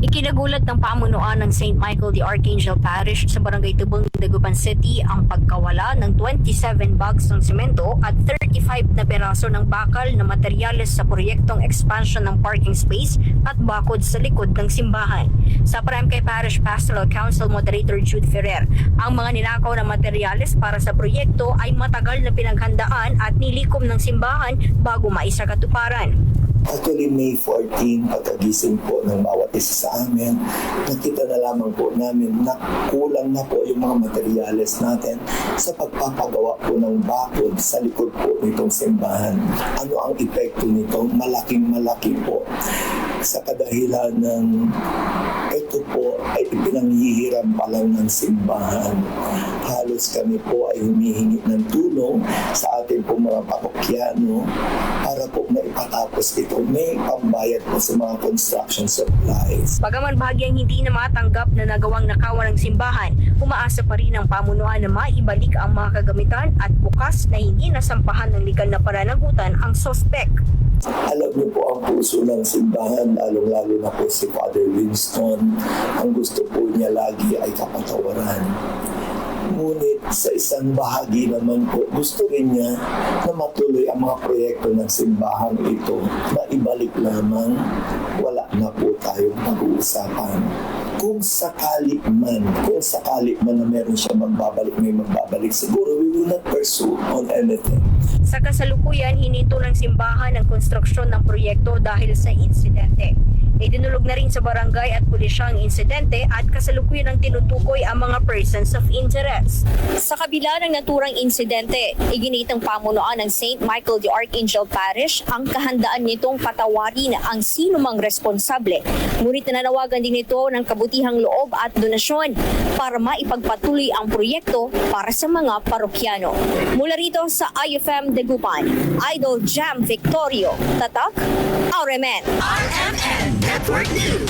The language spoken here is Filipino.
Ikinagulat ng pamunuan ng St. Michael the Archangel Parish sa Barangay Tubong, Dagupan City ang pagkawala ng 27 bags ng semento at 35 na peraso ng bakal na materyales sa proyektong expansion ng parking space at bakod sa likod ng simbahan. Sa parang kay Parish Pastoral Council Moderator Jude Ferrer, ang mga ninakaw na materyales para sa proyekto ay matagal na pinaghandaan at nilikom ng simbahan bago maisa katuparan. Actually, May 14, pagkagising po ng bawat isa sa amin, nakita na lamang po namin na kulang na po yung mga materyales natin sa pagpapagawa po ng bakod sa likod po nitong simbahan. Ano ang epekto nito? Malaking-malaki po sa kadahilan ng ito po ay ipinanghihiram pa lang ng simbahan. Halos kami po ay humihingi ng tulong sa ating po mga parokyano para po maipatapos ito. May pambayad po sa mga construction supplies. Bagaman bahagyang hindi na matanggap na nagawang nakawan ng simbahan, umaasa pa rin ang pamunuan na maibalik ang mga kagamitan at bukas na hindi nasampahan ng legal na pananagutan ang sospek. Alam niyo po ang puso ng simbahan, lalong-lalo na po si Father Winston, ang gusto po niya lagi ay kapatawaran. Ngunit sa isang bahagi naman po, gusto rin niya na matuloy ang mga proyekto ng simbahan ito na ibalik lamang, wala na po tayong pag-uusapan. Kung sakali man na meron siya may magbabalik, siguro we will not pursue on anything. Sa kasalukuyan, hininto ng simbahan ang konstruksyon ng proyekto dahil sa insidente. Idinulog na rin sa barangay at pulisya ang insidente at kasalukuyan ang tinutukoy ang mga persons of interest. Sa kabila ng naturang insidente, iginitang pamunuan ng St. Michael the Archangel Parish ang kahandaan nitong patawarin ang sinumang responsable. Ngunit nananawagan din ito ng kabutihang loob at donasyon para maipagpatuloy ang proyekto para sa mga parokyano. Mula rito sa IFM Dagupan, Idol Jam Victorio, Tatak, RMN. RMN Network News.